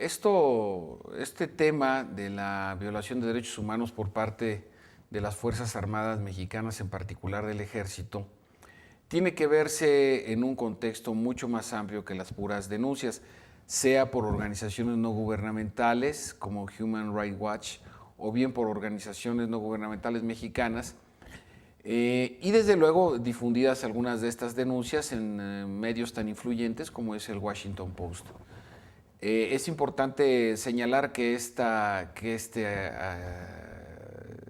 Este tema de la violación de derechos humanos por parte de las Fuerzas Armadas mexicanas, en particular del Ejército, tiene que verse en un contexto mucho más amplio que las puras denuncias, sea por organizaciones no gubernamentales como Human Rights Watch o bien por organizaciones no gubernamentales mexicanas, y desde luego difundidas algunas de estas denuncias en medios tan influyentes como es el Washington Post. Es importante señalar que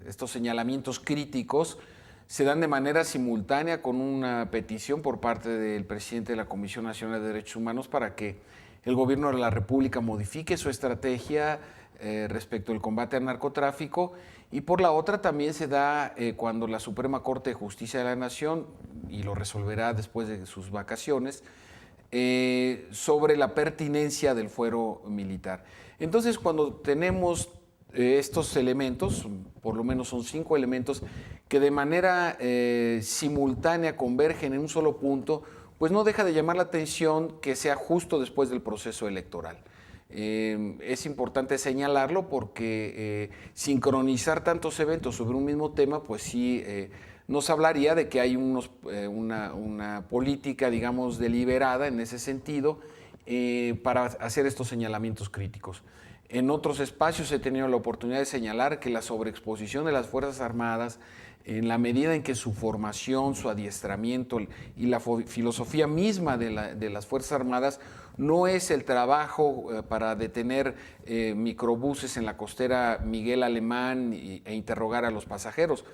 estos señalamientos críticos se dan de manera simultánea con una petición por parte del presidente de la Comisión Nacional de Derechos Humanos para que el gobierno de la República modifique su estrategia respecto al combate al narcotráfico, y por la otra también se da cuando la Suprema Corte de Justicia de la Nación, y lo resolverá después de sus vacaciones, sobre la pertinencia del fuero militar. Entonces, cuando tenemos estos elementos, por lo menos son 5 elementos, que de manera simultánea convergen en un solo punto, pues no deja de llamar la atención que sea justo después del proceso electoral. Es importante señalarlo porque sincronizar tantos eventos sobre un mismo tema, pues sí nos hablaría de que hay una política, digamos, deliberada en ese sentido para hacer estos señalamientos críticos. En otros espacios he tenido la oportunidad de señalar que la sobreexposición de las Fuerzas Armadas, en la medida en que su formación, su adiestramiento y la filosofía misma de las Fuerzas Armadas no es el trabajo para detener microbuses en la costera Miguel Alemán e interrogar a los pasajeros.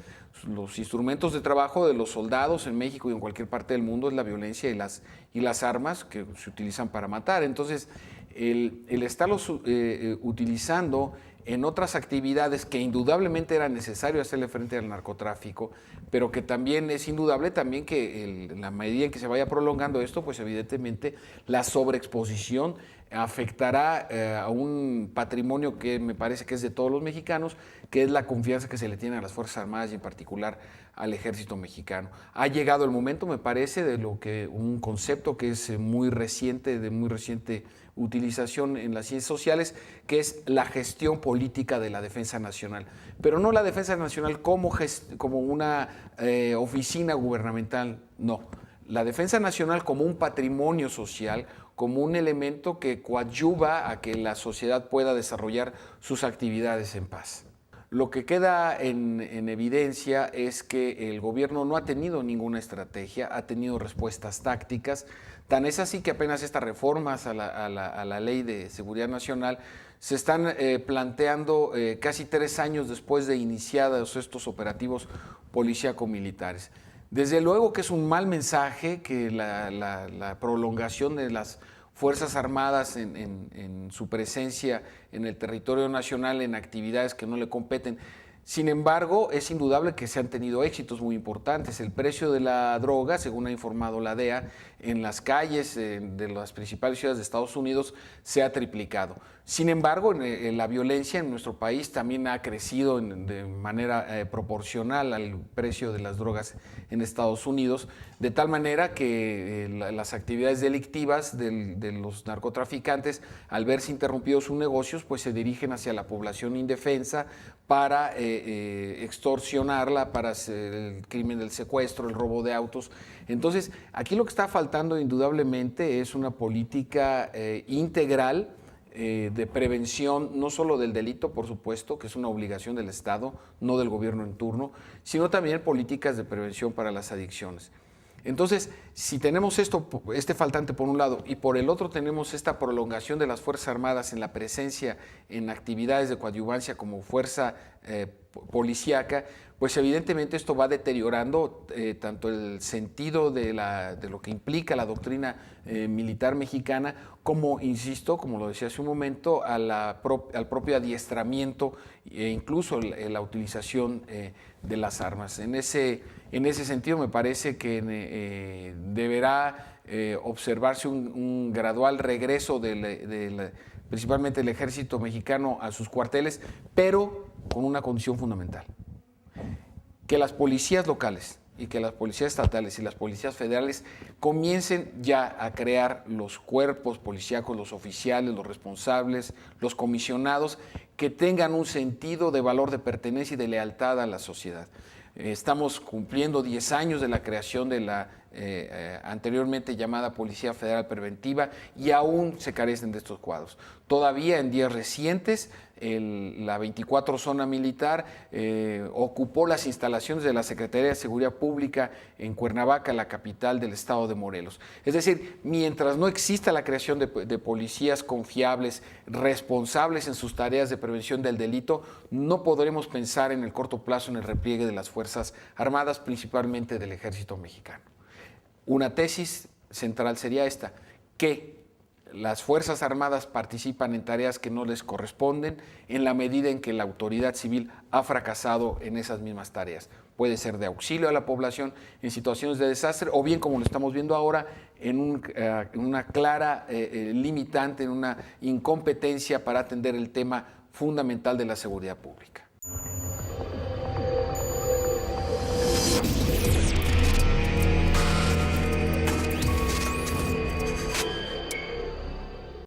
Los instrumentos de trabajo de los soldados en México y en cualquier parte del mundo es la violencia y las armas que se utilizan para matar. Entonces, el estarlos utilizando en otras actividades que indudablemente era necesario hacerle frente al narcotráfico, pero que también es indudable también que en la medida en que se vaya prolongando esto, pues evidentemente la sobreexposición afectará a un patrimonio que me parece que es de todos los mexicanos, que es la confianza que se le tiene a las Fuerzas Armadas y en particular al Ejército mexicano. Ha llegado el momento, me parece, de lo que un concepto que es muy reciente, de muy reciente utilización en las ciencias sociales, que es la gestión política de la defensa nacional. Pero no la defensa nacional como una oficina gubernamental, no. La defensa nacional como un patrimonio social, como un elemento que coadyuva a que la sociedad pueda desarrollar sus actividades en paz. Lo que queda en evidencia es que el gobierno no ha tenido ninguna estrategia, ha tenido respuestas tácticas. Tan es así que apenas estas reformas a la Ley de Seguridad Nacional se están planteando casi 3 años después de iniciados estos operativos policíaco-militares. Desde luego que es un mal mensaje que la prolongación de las Fuerzas Armadas en su presencia en el territorio nacional en actividades que no le competen. Sin embargo, es indudable que se han tenido éxitos muy importantes. El precio de la droga, según ha informado la DEA, en las calles de las principales ciudades de Estados Unidos se ha triplicado. Sin embargo, la violencia en nuestro país también ha crecido de manera proporcional al precio de las drogas en Estados Unidos, de tal manera que las actividades delictivas de los narcotraficantes, al verse interrumpidos sus negocios, pues se dirigen hacia la población indefensa para extorsionarla, para hacer el crimen del secuestro, el robo de autos. Entonces, aquí lo que está faltando indudablemente es una política integral de prevención, no solo del delito, por supuesto, que es una obligación del Estado, no del gobierno en turno, sino también políticas de prevención para las adicciones. Entonces, si tenemos este faltante por un lado y por el otro tenemos esta prolongación de las Fuerzas Armadas en la presencia en actividades de coadyuvancia como fuerza policíaca, pues evidentemente esto va deteriorando tanto el sentido de lo que implica la doctrina militar mexicana, como, insisto, como lo decía hace un momento, al propio adiestramiento e incluso la utilización de las armas. En ese sentido me parece que deberá observarse un gradual regreso principalmente del ejército mexicano a sus cuarteles, pero con una condición fundamental: que las policías locales, y que las policías estatales y las policías federales comiencen ya a crear los cuerpos policíacos, los oficiales, los responsables, los comisionados, que tengan un sentido de valor de pertenencia y de lealtad a la sociedad. Estamos cumpliendo 10 años de la creación de la anteriormente llamada Policía Federal Preventiva y aún se carecen de estos cuadros. Todavía en días recientes la 24 Zona Militar ocupó las instalaciones de la Secretaría de Seguridad Pública en Cuernavaca, la capital del estado de Morelos. Es decir, mientras no exista la creación de policías confiables, responsables en sus tareas de prevención del delito, no podremos pensar en el corto plazo en el repliegue de las Fuerzas Armadas, principalmente del Ejército Mexicano. Una tesis central sería esta, que las Fuerzas Armadas participan en tareas que no les corresponden en la medida en que la autoridad civil ha fracasado en esas mismas tareas. Puede ser de auxilio a la población en situaciones de desastre o bien, como lo estamos viendo ahora, en una clara limitante, en una incompetencia para atender el tema fundamental de la seguridad pública.